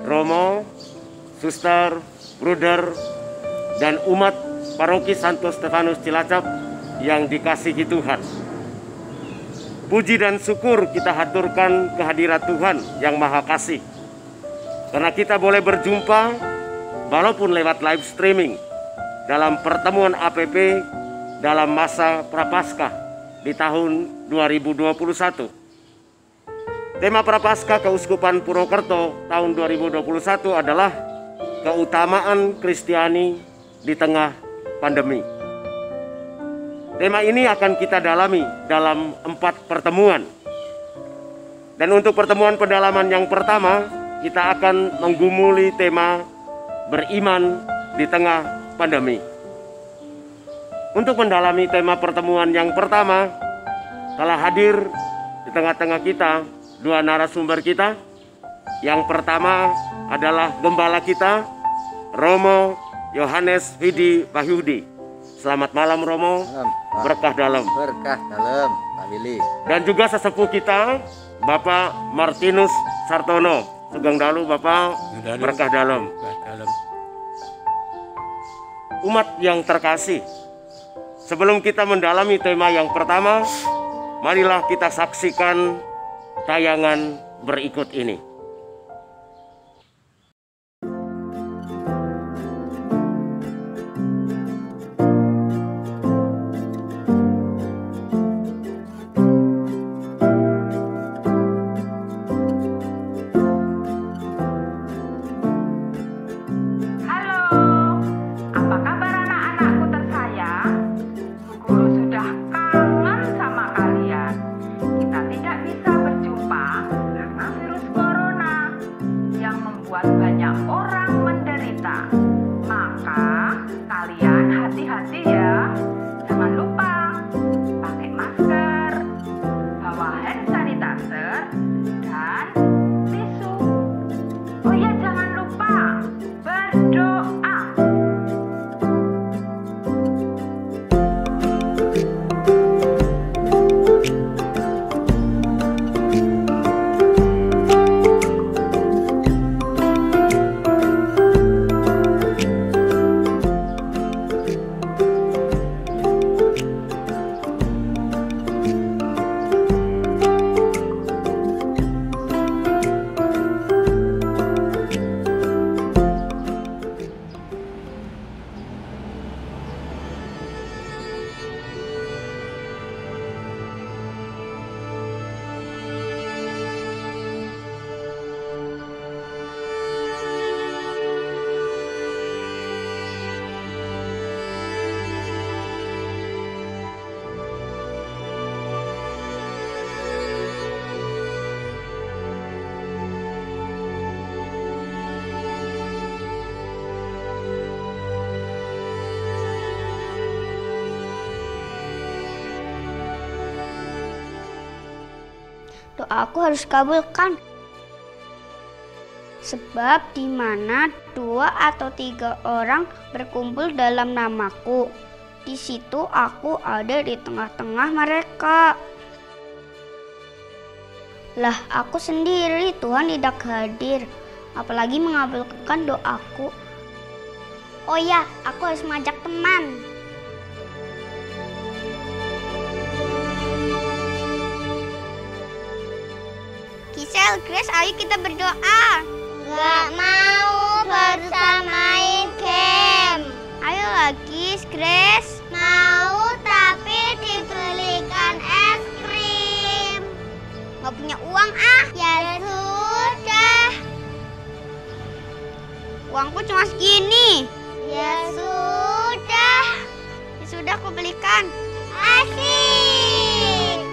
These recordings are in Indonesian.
Romo, Suster, Bruder, dan umat Paroki Santo Stefanus Cilacap yang dikasihi Tuhan. Puji dan syukur kita haturkan kehadirat Tuhan yang Maha Kasih, karena kita boleh berjumpa walaupun lewat live streaming dalam pertemuan APP dalam masa Prapaskah di tahun 2021. Tema Prapaskah Keuskupan Purwokerto tahun 2021 adalah keutamaan Kristiani di tengah pandemi. Tema ini akan kita dalami dalam 4 pertemuan. Dan untuk pertemuan pendalaman yang pertama, kita akan menggumuli tema beriman di tengah pandemi. Untuk mendalami tema pertemuan yang pertama, telah hadir di tengah-tengah kita 2 narasumber kita. Yang pertama adalah gembala kita, Romo Yohanes Vidi Wahyudi. Selamat malam Romo, berkah dalam. Berkah dalam, Pak Willy. Dan juga sesepuh kita, Bapak Martinus Sartono. Sugeng dalu Bapak, berkah dalam. Umat yang terkasih, sebelum kita mendalami tema yang pertama, marilah kita saksikan tayangan berikut ini. Doaku harus kabulkan. Sebab di mana 2 atau 3 orang berkumpul dalam namaku, di situ aku ada di tengah-tengah mereka. Lah, aku sendiri Tuhan tidak hadir, apalagi mengabulkan doaku. Oh ya, aku harus mengajak teman. Gisel, Grace, ayo kita berdoa. Gak mau, bersamain game. Ayo lagi, Grace. Mau, tapi dibelikan es krim. Gak punya uang ah. Ya sudah. Uangku cuma segini. Ya sudah. Ya sudah, aku belikan. Asik.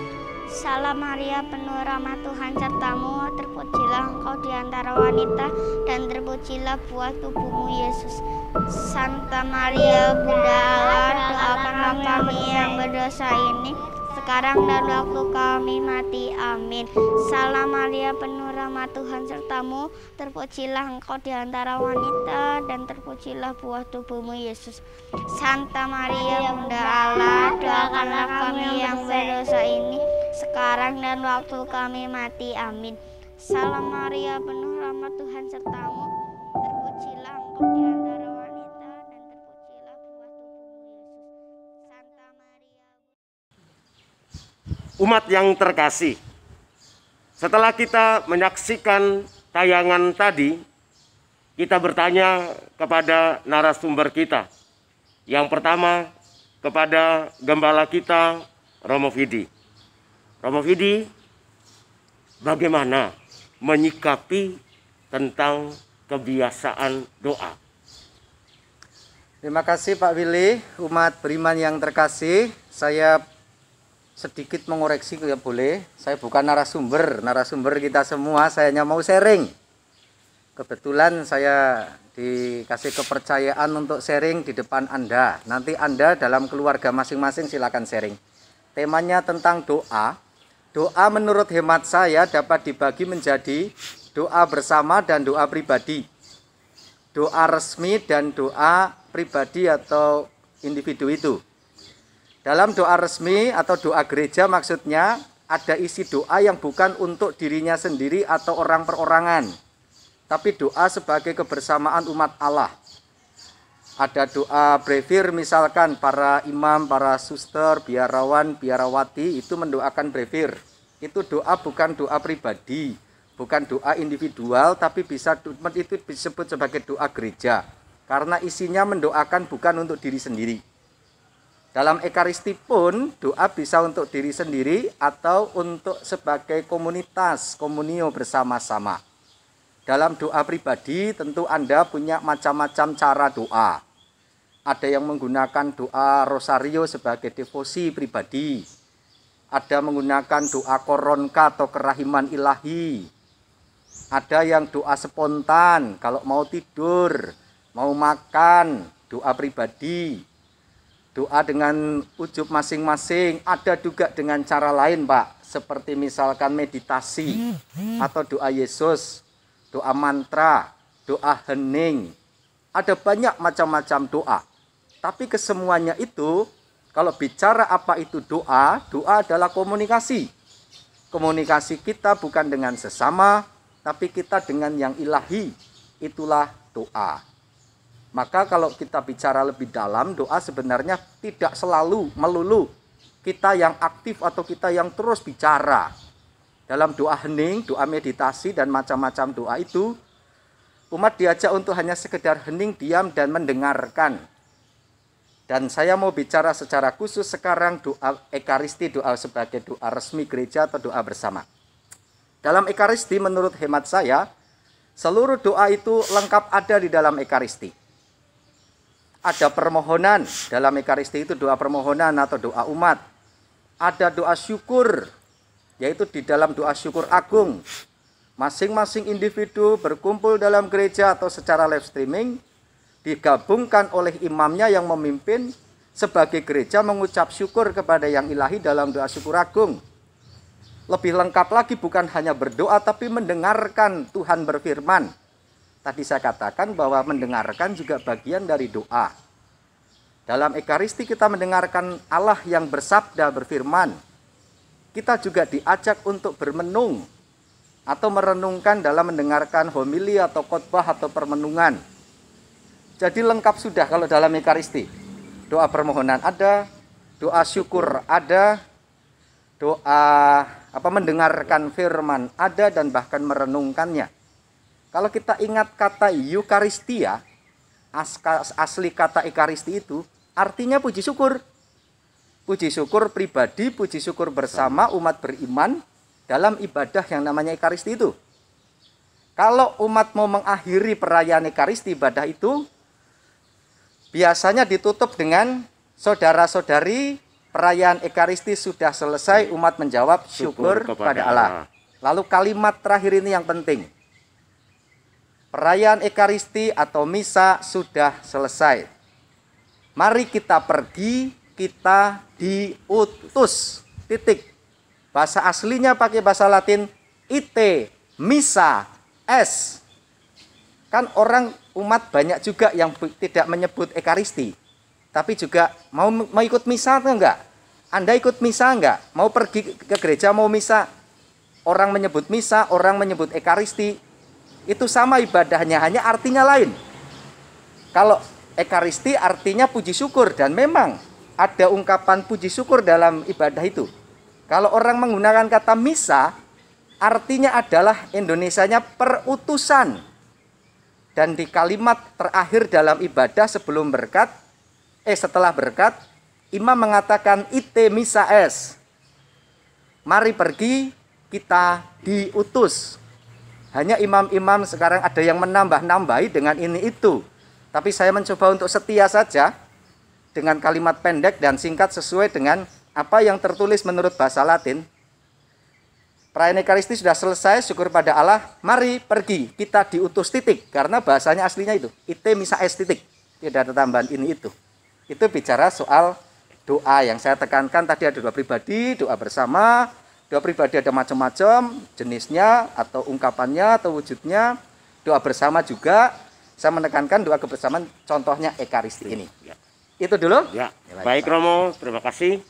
Salam Maria, penuh rahmat Tuhan sertamu, terpujilah engkau di antara wanita, dan terpujilah buah tubuhmu Yesus. Santa Maria, Bunda Allah, doakanlah kami yang berdosa ini, sekarang dan waktu kami mati. Amin. Salam Maria, penuh rahmat Tuhan sertamu, terpujilah engkau di antara wanita, dan terpujilah buah tubuhmu Yesus. Santa Maria, Bunda Allah, doakanlah kami yang berdosa ini, sekarang dan waktu kami mati. Amin. Salam Maria, penuh rahmat Tuhan sertamu, umat yang terkasih, setelah kita menyaksikan tayangan tadi, kita bertanya kepada narasumber kita. Yang pertama, kepada gembala kita, Romo Vidi. Romo Vidi, bagaimana menyikapi tentang kebiasaan doa? Terima kasih Pak Willy, umat beriman yang terkasih. Saya sedikit mengoreksi ya boleh. Saya bukan narasumber kita semua, saya hanya mau sharing. Kebetulan saya dikasih kepercayaan untuk sharing di depan Anda. Nanti Anda dalam keluarga masing-masing silakan sharing. Temanya tentang doa. Doa menurut hemat saya dapat dibagi menjadi doa bersama dan doa pribadi. Doa resmi dan doa pribadi atau individu itu. Dalam doa resmi atau doa gereja maksudnya ada isi doa yang bukan untuk dirinya sendiri atau orang perorangan, tapi doa sebagai kebersamaan umat Allah. Ada doa brevir misalkan para imam, para suster, biarawan, biarawati itu mendoakan brevir. Itu doa bukan doa pribadi, bukan doa individual, tapi itu disebut sebagai doa gereja. Karena isinya mendoakan bukan untuk diri sendiri. Dalam Ekaristi pun doa bisa untuk diri sendiri atau untuk sebagai komunitas, komunio bersama-sama. Dalam doa pribadi tentu Anda punya macam-macam cara doa. Ada yang menggunakan doa rosario sebagai devosi pribadi. Ada menggunakan doa koronka atau kerahiman ilahi. Ada yang doa spontan kalau mau tidur, mau makan, doa pribadi. Doa dengan ujub masing-masing. Ada juga dengan cara lain Pak, seperti misalkan meditasi atau doa Yesus, doa mantra, doa hening. Ada banyak macam-macam doa. Tapi kesemuanya itu, kalau bicara apa itu doa, doa adalah komunikasi. Komunikasi kita bukan dengan sesama, tapi kita dengan yang ilahi. Itulah doa. Maka kalau kita bicara lebih dalam, doa sebenarnya tidak selalu melulu kita yang aktif atau kita yang terus bicara. Dalam doa hening, doa meditasi, dan macam-macam doa itu, umat diajak untuk hanya sekedar hening, diam, dan mendengarkan. Dan saya mau bicara secara khusus sekarang doa Ekaristi, doa sebagai doa resmi gereja atau doa bersama. Dalam Ekaristi menurut hemat saya, seluruh doa itu lengkap ada di dalam Ekaristi. Ada permohonan, dalam Ekaristi itu doa permohonan atau doa umat. Ada doa syukur, yaitu di dalam doa syukur agung. Masing-masing individu berkumpul dalam gereja atau secara live streaming, digabungkan oleh imamnya yang memimpin sebagai gereja mengucap syukur kepada yang ilahi dalam doa syukur agung. Lebih lengkap lagi bukan hanya berdoa tapi mendengarkan Tuhan berfirman. Tadi saya katakan bahwa mendengarkan juga bagian dari doa. Dalam Ekaristi kita mendengarkan Allah yang bersabda berfirman. Kita juga diajak untuk bermenung atau merenungkan dalam mendengarkan homili atau khotbah atau permenungan. Jadi lengkap sudah kalau dalam Ekaristi. Doa permohonan ada, doa syukur ada, doa mendengarkan firman ada, dan bahkan merenungkannya. Kalau kita ingat kata Eukaristia, asli kata Ekaristi itu artinya puji syukur. Puji syukur pribadi, puji syukur bersama umat beriman dalam ibadah yang namanya Ekaristi itu. Kalau umat mau mengakhiri perayaan Ekaristi, ibadah itu biasanya ditutup dengan saudara-saudari, perayaan Ekaristi sudah selesai, umat menjawab syukur kepada Allah. Lalu kalimat terakhir ini yang penting. Perayaan Ekaristi atau misa sudah selesai. Mari kita pergi, kita diutus. Titik. Bahasa aslinya pakai bahasa Latin ite, misa, es. Kan orang umat banyak juga yang tidak menyebut Ekaristi, tapi juga mau ikut misa atau enggak? Anda ikut misa enggak? Mau pergi ke gereja mau misa? Orang menyebut misa, orang menyebut Ekaristi. Itu sama ibadahnya, hanya artinya lain. Kalau Ekaristi artinya puji syukur, dan memang ada ungkapan puji syukur dalam ibadah itu. Kalau orang menggunakan kata misa, artinya adalah Indonesianya perutusan. Dan di kalimat terakhir dalam ibadah sebelum berkat, setelah berkat, imam mengatakan ite misa es. Mari pergi, kita diutus. Hanya imam-imam sekarang ada yang menambah-nambahi dengan ini itu. Tapi saya mencoba untuk setia saja dengan kalimat pendek dan singkat sesuai dengan apa yang tertulis menurut bahasa Latin. Perayaan Ekaristi sudah selesai, syukur pada Allah. Mari pergi, kita diutus titik. Karena bahasanya aslinya itu, ite misa es titik. Tidak ada tambahan ini itu. Itu bicara soal doa yang saya tekankan tadi, ada doa pribadi, doa bersama. Doa pribadi ada macam-macam jenisnya atau ungkapannya atau wujudnya. Doa bersama juga. Saya menekankan doa kebersamaan, contohnya Ekaristi ini. Ya. Itu dulu. Ya. Baik Romo, terima kasih.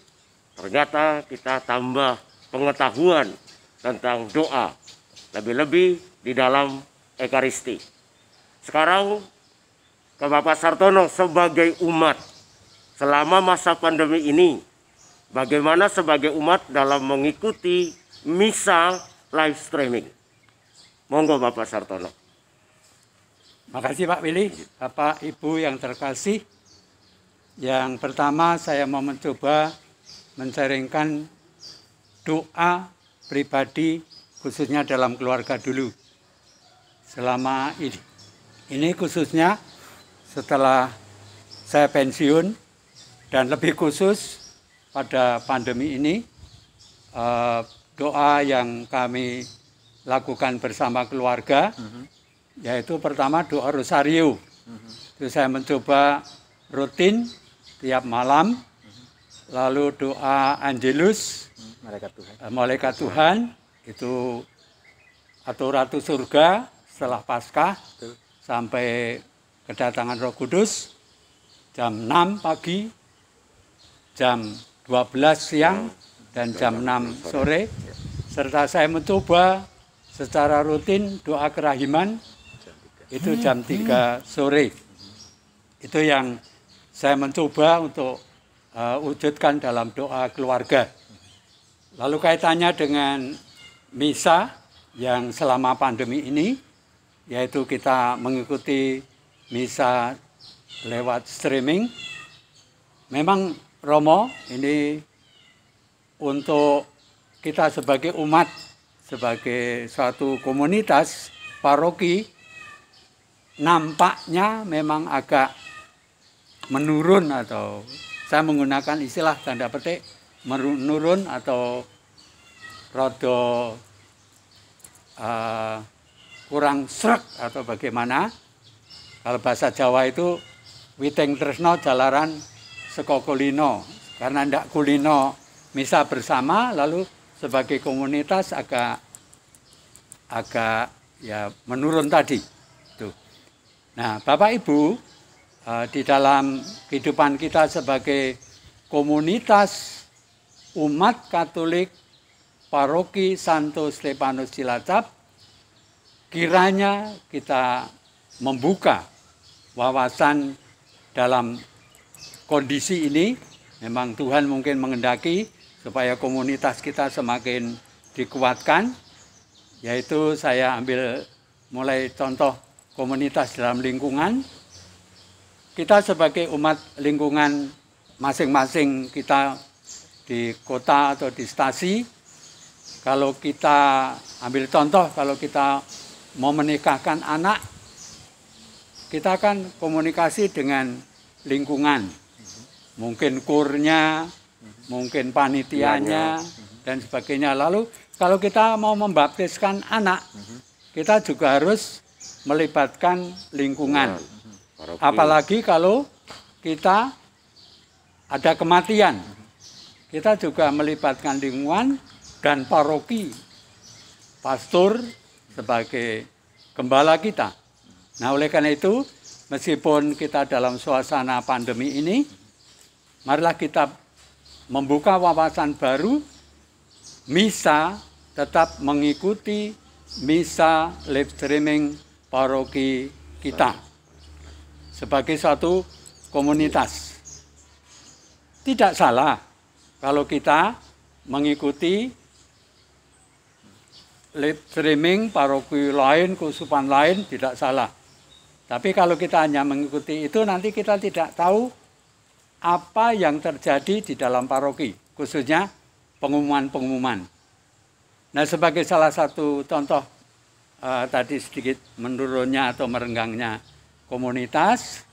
Ternyata kita tambah pengetahuan tentang doa, lebih-lebih di dalam Ekaristi. Sekarang ke Bapak Sartono sebagai umat selama masa pandemi ini, bagaimana sebagai umat dalam mengikuti misa live streaming? Monggo Bapak Sartono. Makasih Pak Willy, Bapak Ibu yang terkasih. Yang pertama saya mau mencoba men-sharingkan doa pribadi khususnya dalam keluarga dulu. Selama ini. Ini khususnya setelah saya pensiun dan lebih khusus pada pandemi ini, doa yang kami lakukan bersama keluarga, yaitu pertama doa rosario. Itu saya mencoba rutin tiap malam, lalu doa Angelus, Malaikat Tuhan, itu atau Ratu Surga setelah Paskah sampai kedatangan Roh Kudus, jam 6 pagi, jam 12 siang, dan jam 6 sore. Serta saya mencoba secara rutin doa kerahiman, itu jam 3 sore. Itu yang saya mencoba untuk wujudkan dalam doa keluarga. Lalu kaitannya dengan misa yang selama pandemi ini, yaitu kita mengikuti misa lewat streaming. Memang Romo, ini untuk kita sebagai umat, sebagai suatu komunitas paroki, nampaknya memang agak menurun, atau saya menggunakan istilah tanda petik menurun atau rada kurang srek atau bagaimana. Kalau bahasa Jawa itu witing tresno jalaran seko kulino, karena ndak kulino misa bersama, lalu sebagai komunitas agak ya menurun tadi. Tuh. Nah, Bapak Ibu, di dalam kehidupan kita sebagai komunitas umat Katolik Paroki Santo Stefanus Cilacap, kiranya kita membuka wawasan dalam kondisi ini. Memang Tuhan mungkin menghendaki supaya komunitas kita semakin dikuatkan, yaitu saya ambil mulai contoh komunitas dalam lingkungan. Kita sebagai umat lingkungan masing-masing kita di kota atau di stasi, kalau kita ambil contoh, kalau kita mau menikahkan anak, kita kan komunikasi dengan lingkungan. Mungkin kurnya, mungkin panitianya, dan sebagainya. Lalu kalau kita mau membaptiskan anak, kita juga harus melibatkan lingkungan. Apalagi kalau kita ada kematian, kita juga melibatkan lingkungan dan paroki, pastor sebagai gembala kita. Nah, oleh karena itu, meskipun kita dalam suasana pandemi ini, marilah kita membuka wawasan baru, misa tetap mengikuti misa live streaming paroki kita sebagai suatu komunitas. Tidak salah kalau kita mengikuti live streaming paroki lain, keuskupan lain tidak salah. Tapi kalau kita hanya mengikuti itu nanti kita tidak tahu apa yang terjadi di dalam paroki, khususnya pengumuman-pengumuman. Nah, sebagai salah satu contoh tadi sedikit menurunnya atau merenggangnya komunitas,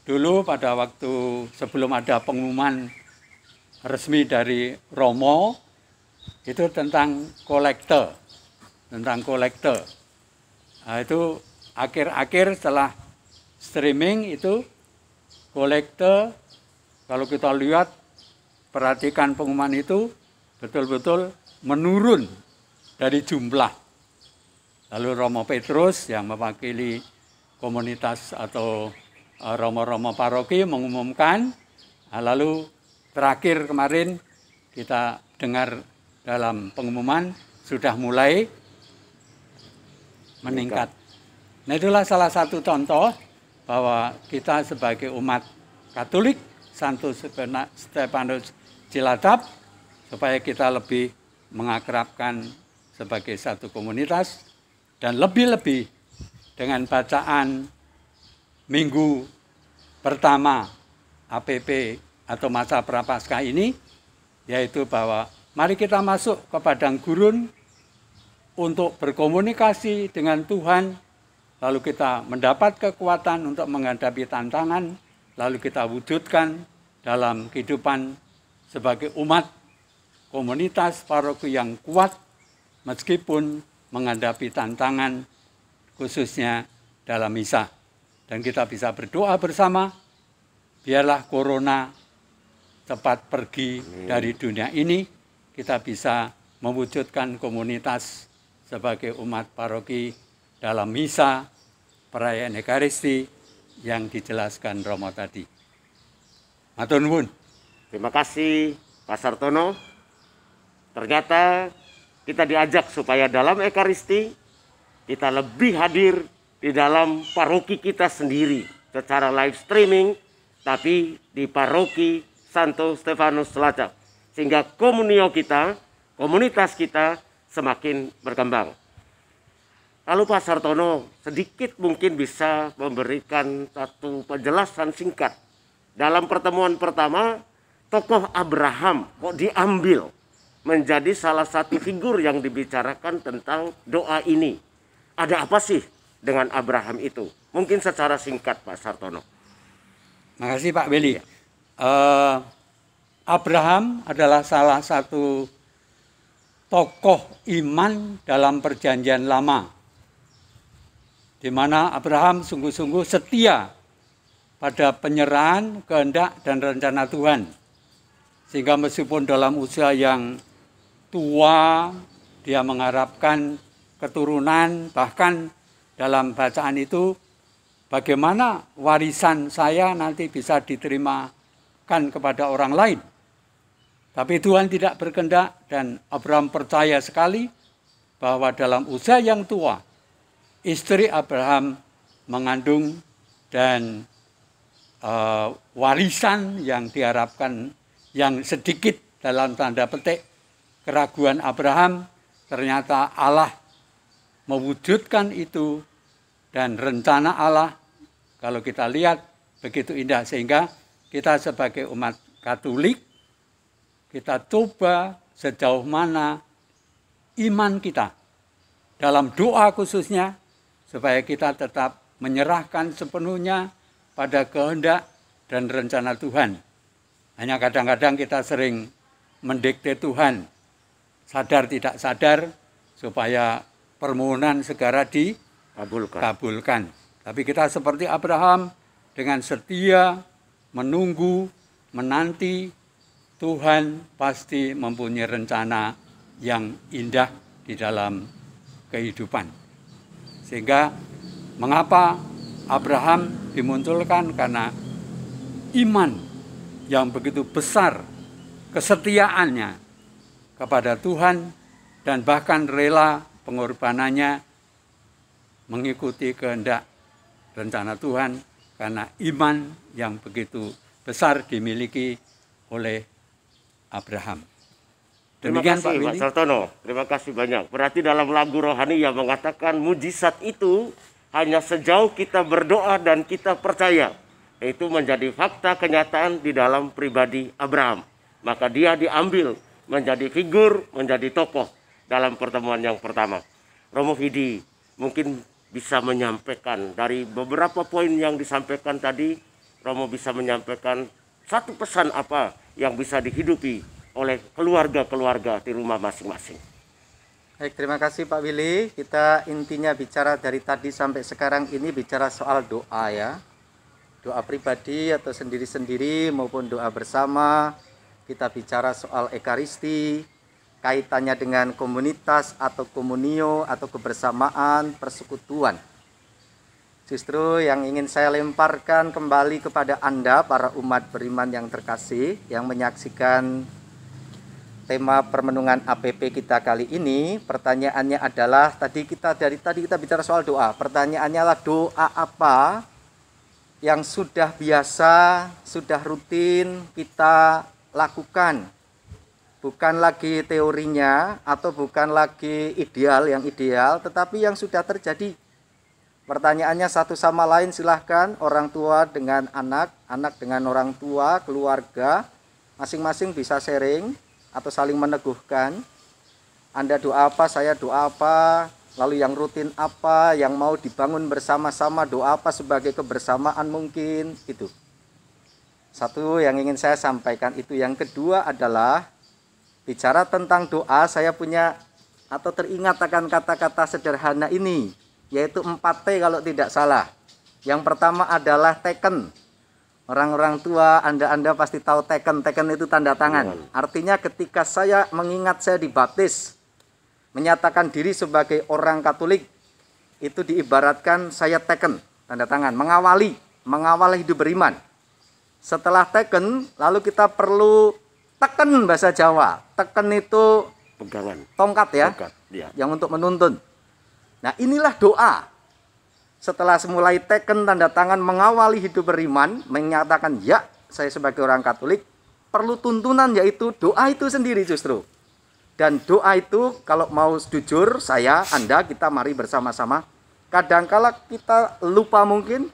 dulu pada waktu sebelum ada pengumuman resmi dari Romo, itu tentang kolekte. Nah, itu akhir-akhir setelah streaming itu kolekte, kalau kita lihat, perhatikan pengumuman itu, betul-betul menurun dari jumlah. Lalu Romo Petrus yang mewakili komunitas atau romo-romo paroki mengumumkan, lalu terakhir kemarin kita dengar dalam pengumuman sudah mulai meningkat. Nah, itulah salah satu contoh bahwa kita sebagai umat Katolik, Santo Stefanus Cilacap, supaya kita lebih mengakrabkan sebagai satu komunitas, dan lebih-lebih dengan bacaan minggu pertama APP atau masa Prapaskah ini, yaitu bahwa mari kita masuk ke padang gurun untuk berkomunikasi dengan Tuhan, lalu kita mendapat kekuatan untuk menghadapi tantangan, lalu kita wujudkan dalam kehidupan sebagai umat komunitas paroki yang kuat, meskipun menghadapi tantangan khususnya dalam misa. Dan kita bisa berdoa bersama, biarlah corona cepat pergi dari dunia ini, kita bisa mewujudkan komunitas sebagai umat paroki dalam misa, perayaan Ekaristi yang dijelaskan Romo tadi. Matur nuwun. Terima kasih Pak Sartono. Ternyata kita diajak supaya dalam Ekaristi kita lebih hadir di dalam paroki kita sendiri secara live streaming, tapi di paroki Santo Stefanus Cilacap, sehingga komunio kita, komunitas kita semakin berkembang. Lalu Pak Sartono sedikit mungkin bisa memberikan satu penjelasan singkat. Dalam pertemuan pertama, tokoh Abraham kok diambil menjadi salah satu figur yang dibicarakan tentang doa ini. Ada apa sih dengan Abraham itu? Mungkin secara singkat Pak Sartono. Makasih Pak Beli. Abraham adalah salah satu tokoh iman dalam Perjanjian Lama, di mana Abraham sungguh-sungguh setia pada penyerahan kehendak dan rencana Tuhan. Sehingga meskipun dalam usia yang tua, dia mengharapkan keturunan, bahkan dalam bacaan itu, bagaimana warisan saya nanti bisa diterimakan kepada orang lain. Tapi Tuhan tidak berkehendak, dan Abraham percaya sekali bahwa dalam usia yang tua, istri Abraham mengandung, dan warisan yang diharapkan yang sedikit dalam tanda petik keraguan Abraham, ternyata Allah mewujudkan itu, dan rencana Allah kalau kita lihat begitu indah, sehingga kita sebagai umat Katolik kita coba sejauh mana iman kita dalam doa khususnya, supaya kita tetap menyerahkan sepenuhnya pada kehendak dan rencana Tuhan. Hanya kadang-kadang kita sering mendikte Tuhan, sadar tidak sadar, supaya permohonan segera dikabulkan. Tapi kita seperti Abraham, dengan setia menunggu, menanti, Tuhan pasti mempunyai rencana yang indah di dalam kehidupan. Sehingga mengapa Abraham dimunculkan? Karena iman yang begitu besar, kesetiaannya kepada Tuhan, dan bahkan rela pengorbanannya mengikuti kehendak rencana Tuhan, karena iman yang begitu besar dimiliki oleh Abraham. Terima Demikian kasih Pak Pak Willy. Sartono, terima kasih banyak. Berarti dalam lagu rohani yang mengatakan mujizat itu hanya sejauh kita berdoa dan kita percaya. Itu menjadi fakta kenyataan di dalam pribadi Abraham. Maka dia diambil menjadi figur, menjadi tokoh dalam pertemuan yang pertama. Romo Fidi mungkin bisa menyampaikan dari beberapa poin yang disampaikan tadi, Romo bisa menyampaikan satu pesan apa yang bisa dihidupi oleh keluarga-keluarga di rumah masing-masing. Baik, terima kasih Pak Willy. Kita intinya bicara dari tadi sampai sekarang ini bicara soal doa ya. Doa pribadi atau sendiri-sendiri maupun doa bersama. Kita bicara soal ekaristi, kaitannya dengan komunitas atau komunio atau kebersamaan, persekutuan. Justru yang ingin saya lemparkan kembali kepada Anda, para umat beriman yang terkasih, yang menyaksikan tema permenungan APP kita kali ini. Pertanyaannya adalah, tadi kita bicara soal doa. Pertanyaannya adalah doa apa yang sudah biasa, sudah rutin kita lakukan. Bukan lagi teorinya atau bukan lagi yang ideal, tetapi yang sudah terjadi. Pertanyaannya satu sama lain, silahkan orang tua dengan anak, anak dengan orang tua, keluarga, masing-masing bisa sharing atau saling meneguhkan. Anda doa apa, saya doa apa, lalu yang rutin apa, yang mau dibangun bersama-sama, doa apa sebagai kebersamaan mungkin, itu. Satu yang ingin saya sampaikan itu. Yang kedua adalah, bicara tentang doa, saya punya atau teringat akan kata-kata sederhana ini, yaitu 4T kalau tidak salah. Yang pertama adalah teken. Orang-orang tua, Anda pasti tahu teken. Teken itu tanda tangan. Artinya ketika saya mengingat saya dibaptis, menyatakan diri sebagai orang Katolik, itu diibaratkan saya teken, tanda tangan, mengawali hidup beriman. Setelah teken, lalu kita perlu teken bahasa Jawa. Teken itu Pegangan. tongkat ya, Tongkat, ya. yang untuk menuntun. Nah, inilah doa. Setelah semulai teken, tanda tangan, mengawali hidup beriman, menyatakan ya, saya sebagai orang Katolik, perlu tuntunan, yaitu doa itu sendiri justru. Dan doa itu kalau mau jujur, saya, Anda, kita mari bersama-sama. Kadangkala kita lupa mungkin,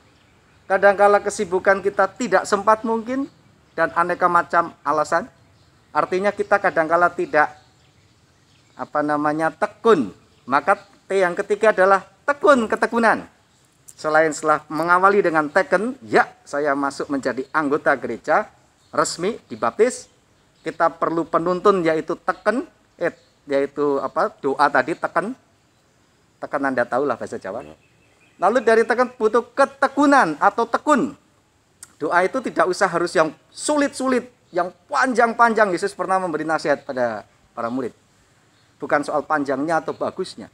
kadangkala kesibukan kita tidak sempat mungkin, dan aneka macam alasan. Artinya kita kadangkala tidak tekun. Maka T yang ketiga adalah tekun, ketekunan. Setelah mengawali dengan teken, ya saya masuk menjadi anggota gereja resmi, dibaptis, kita perlu penuntun yaitu teken, yaitu doa tadi, teken. Teken Anda tahu lah bahasa Jawa. Lalu dari teken butuh ketekunan atau tekun. Doa itu tidak usah harus yang sulit-sulit, yang panjang-panjang. Yesus pernah memberi nasihat pada para murid. Bukan soal panjangnya atau bagusnya,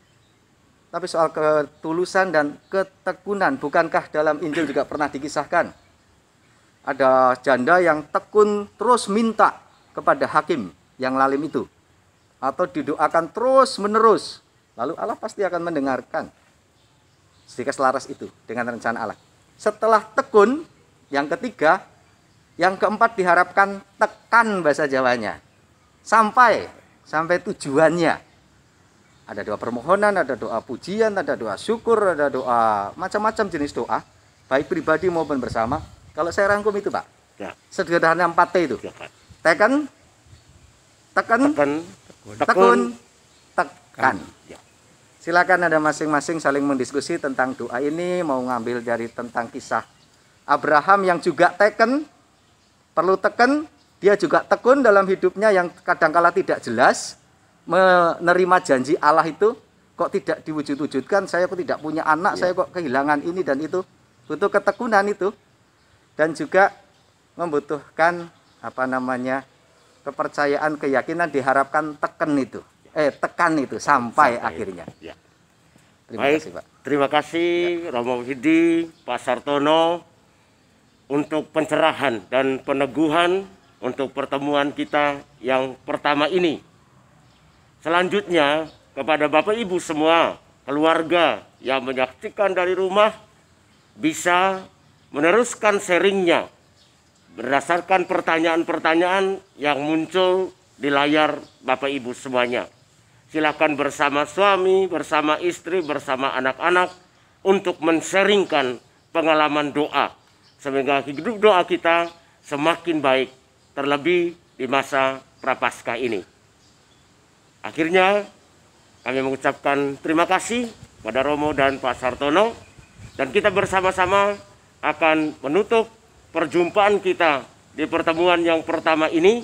tapi soal ketulusan dan ketekunan. Bukankah dalam Injil juga pernah dikisahkan? Ada janda yang tekun terus minta kepada hakim yang lalim itu. Atau didoakan terus menerus. Lalu Allah pasti akan mendengarkan. Jika selaras itu dengan rencana Allah. Setelah tekun, yang ketiga, yang keempat diharapkan tekan bahasa Jawanya. Sampai tujuannya. Ada doa permohonan, ada doa pujian, ada doa syukur, ada doa macam-macam jenis doa, baik pribadi maupun bersama. Kalau saya rangkum itu Pak, Ya. sederhana 4T itu. Ya, Pak. Teken, Tekun. tekun, tekan. Ya. Silakan Anda masing-masing saling mendiskusi tentang doa ini, mau ngambil dari tentang kisah Abraham yang juga teken, perlu teken, dia juga tekun dalam hidupnya yang kadangkala tidak jelas, menerima janji Allah itu, kok tidak diwujud-wujudkan, saya kok tidak punya anak, saya kok kehilangan ini dan itu, butuh ketekunan itu, dan juga membutuhkan kepercayaan, keyakinan, diharapkan tekan itu sampai akhirnya. Ya. Terima Baik, kasih Pak. terima kasih Romo Hidi, Pak Sartono untuk pencerahan dan peneguhan untuk pertemuan kita yang pertama ini. Selanjutnya kepada Bapak Ibu semua, keluarga yang menyaksikan dari rumah bisa meneruskan sharingnya berdasarkan pertanyaan-pertanyaan yang muncul di layar Bapak Ibu semuanya. Silakan bersama suami, bersama istri, bersama anak-anak untuk men-sharingkan pengalaman doa. Sehingga hidup doa kita semakin baik, terlebih di masa Prapaskah ini. Akhirnya kami mengucapkan terima kasih pada Romo dan Pak Sartono. Dan kita bersama-sama akan menutup perjumpaan kita di pertemuan yang pertama ini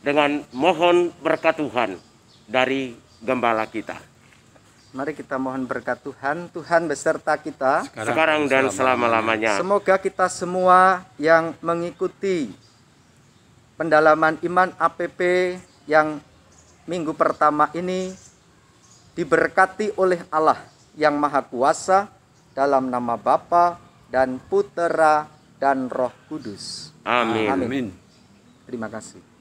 dengan mohon berkat Tuhan dari Gembala kita. Mari kita mohon berkat Tuhan. Tuhan beserta kita Sekarang dan selama-lamanya. Semoga kita semua yang mengikuti pendalaman iman APP yang minggu pertama ini diberkati oleh Allah yang Maha Kuasa, dalam nama Bapa dan Putera dan Roh Kudus. Amin. Amin. Terima kasih.